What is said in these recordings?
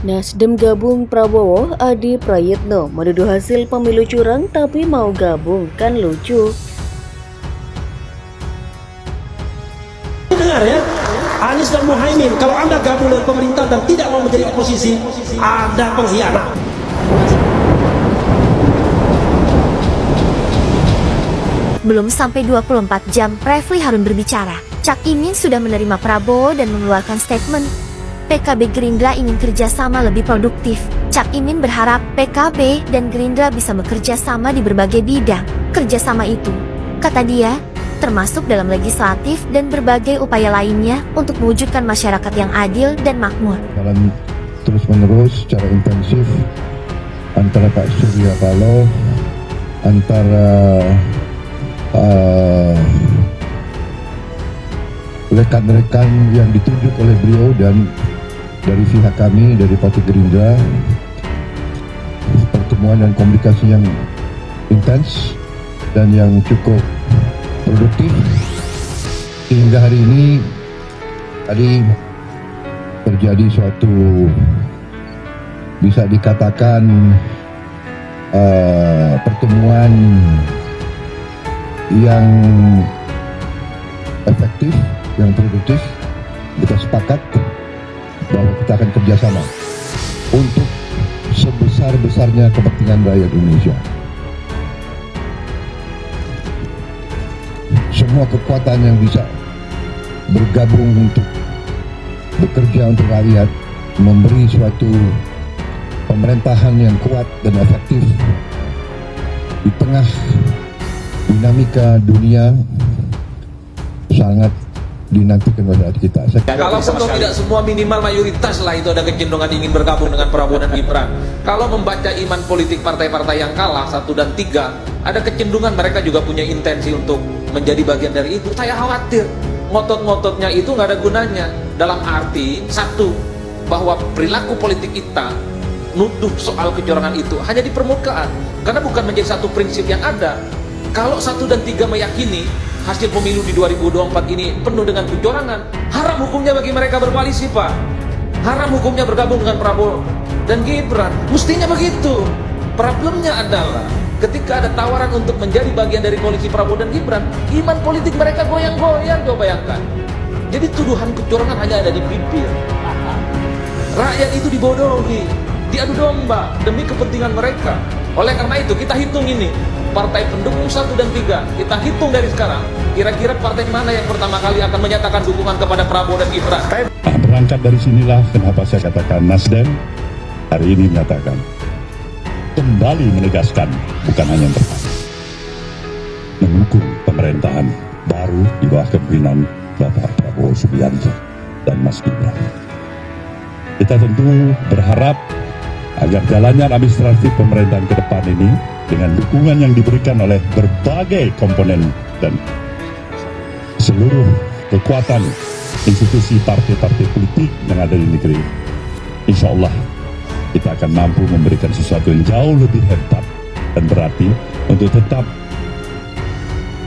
Nasdem gabung Prabowo, Adi Prayitno menuduh hasil pemilu curang tapi mau gabung, kan lucu. Dengar ya, Anies dan Muhaimin, kalau Anda gabung dengan pemerintah dan tidak mau menjadi oposisi, Anda pengkhianat. Belum sampai 24 jam, Refli Harun berbicara. Cak Imin sudah menerima Prabowo dan mengeluarkan statement. PKB Gerindra ingin kerjasama lebih produktif. Cak Imin berharap PKB dan Gerindra bisa bekerja sama di berbagai bidang. Kerjasama itu, kata dia, termasuk dalam legislatif dan berbagai upaya lainnya untuk mewujudkan masyarakat yang adil dan makmur. Jalan terus-menerus secara intensif antara Pak Surya Paloh, antara rekan-rekan yang ditunjuk oleh beliau dan dari pihak kami, dari Partai Gerindra, pertemuan dan komunikasi yang intens dan yang cukup produktif hingga hari ini. Tadi terjadi suatu bisa dikatakan pertemuan yang efektif, yang produktif. Kita sepakat bahwa kita akan kerjasama untuk sebesar-besarnya kepentingan rakyat Indonesia. Semua kekuatan yang bisa bergabung untuk bekerja untuk rakyat, memberi suatu pemerintahan yang kuat dan efektif di tengah dinamika dunia sangat dinantikan oleh kita. Kalau tidak semua, minimal mayoritas lah itu ada kecenderungan ingin bergabung dengan Prabowo dan Gibran. Kalau membaca iman politik partai-partai yang kalah 1 dan 3, ada kecenderungan mereka juga punya intensi untuk menjadi bagian dari itu. Saya khawatir ngotot-ngototnya itu nggak ada gunanya. Dalam arti satu, bahwa perilaku politik kita nuduh soal kecurangan itu hanya di permukaan, karena bukan menjadi satu prinsip yang ada. Kalau 1 dan 3 meyakini hasil pemilu di 2024 ini penuh dengan kecurangan, haram hukumnya bagi mereka berkoalisi, Pak. Haram hukumnya bergabung dengan Prabowo dan Gibran. Mestinya begitu. Problemnya adalah ketika ada tawaran untuk menjadi bagian dari koalisi Prabowo dan Gibran, iman politik mereka goyang-goyang, coba bayangkan. Jadi tuduhan kecurangan hanya ada di bibir. Rakyat itu dibodohi, diadu domba demi kepentingan mereka. Oleh karena itu kita hitung ini, partai pendukung 1 dan 3, kita hitung dari sekarang, kira-kira partai mana yang pertama kali akan menyatakan dukungan kepada Prabowo dan Gibran. Nah, berangkat dari sinilah kenapa saya katakan Nasdem hari ini menyatakan, kembali menegaskan, bukan hanya yang pertama, mendukung pemerintahan baru di bawah kepemimpinan Bapak Prabowo Subianto dan Mas Gibran. Kita tentu berharap agar jalannya administratif pemerintahan ke depan ini dengan dukungan yang diberikan oleh berbagai komponen dan seluruh kekuatan institusi partai-partai politik yang ada di negeri, insya Allah kita akan mampu memberikan sesuatu yang jauh lebih hebat dan berarti untuk tetap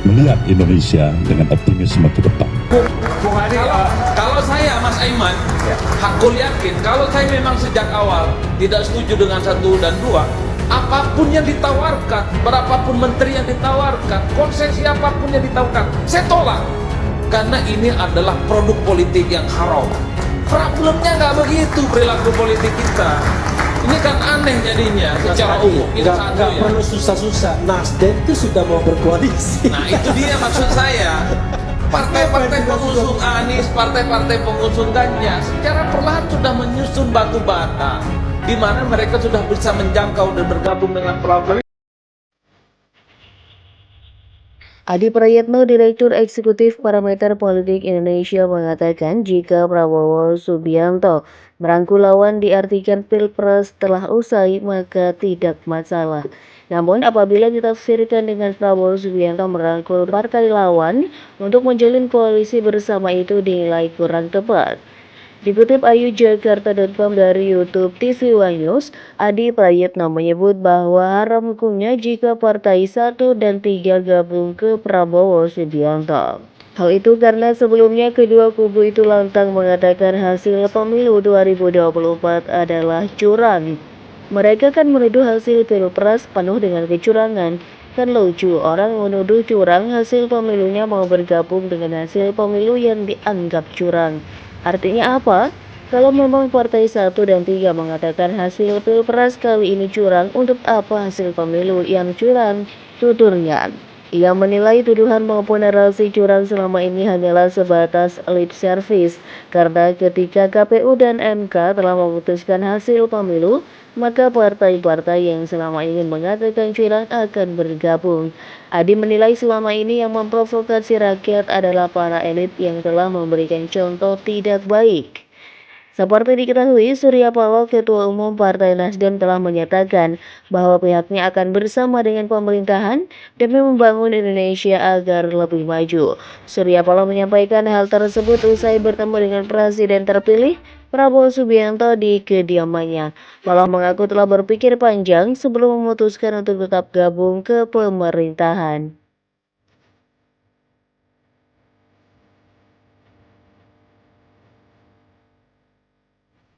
melihat Indonesia dengan optimisme ke depan. Bung Adi, kalau saya Mas Aiman, aku yakin kalau saya memang sejak awal tidak setuju dengan 1 dan 2, apapun yang ditawarkan, berapapun menteri yang ditawarkan, konsesi apapun yang ditawarkan, saya tolak. Karena ini adalah produk politik yang haram. Problemnya nggak begitu perilaku politik kita. Ini kan aneh jadinya secara umum. Itu satu ya. Perlu susah-susah. Nasdem itu sudah mau berkoalisi. Nah itu dia maksud saya. Partai-partai pengusung Anies, partai-partai pengusung Ganjar secara perlahan sudah menyusun batu bata di mana mereka sudah bisa menjangkau dan bergabung dengan Prabowo. Adi Prayitno, Direktur Eksekutif Parameter Politik Indonesia, mengatakan jika Prabowo Subianto merangkul lawan diartikan Pilpres telah usai, maka tidak masalah. Namun apabila ditafsirkan dengan Prabowo Subianto merangkul partai lawan untuk menjalin koalisi bersama, itu dinilai kurang tepat. Dikutip Ayu Jakarta.com dari YouTube TV One News, Adi Prayitno menyebut bahwa haram hukumnya jika partai 1 dan 3 gabung ke Prabowo Subianto. Hal itu karena sebelumnya kedua kubu itu lantang mengatakan hasil pemilu 2024 adalah curang. Mereka kan menuduh hasil pilpres penuh dengan kecurangan. Kan lucu, orang menuduh curang hasil pemilunya mau bergabung dengan hasil pemilu yang dianggap curang. Artinya apa? Kalau memang partai 1 dan 3 mengatakan hasil pilpres kali ini curang, untuk apa hasil pemilu yang curang? Tuturnya. Ia menilai tuduhan maupun narasi curang selama ini hanyalah sebatas lip service, karena ketika KPU dan MK telah memutuskan hasil pemilu, maka partai-partai yang selama ini mengatakan curang akan bergabung. Adi menilai selama ini yang memprovokasi rakyat adalah para elit yang telah memberikan contoh tidak baik. Seperti diketahui, Surya Paloh, Ketua Umum Partai Nasdem, telah menyatakan bahwa pihaknya akan bersama dengan pemerintahan demi membangun Indonesia agar lebih maju. Surya Paloh menyampaikan hal tersebut usai bertemu dengan Presiden terpilih Prabowo Subianto di kediamannya. Paloh mengaku telah berpikir panjang sebelum memutuskan untuk tetap gabung ke pemerintahan.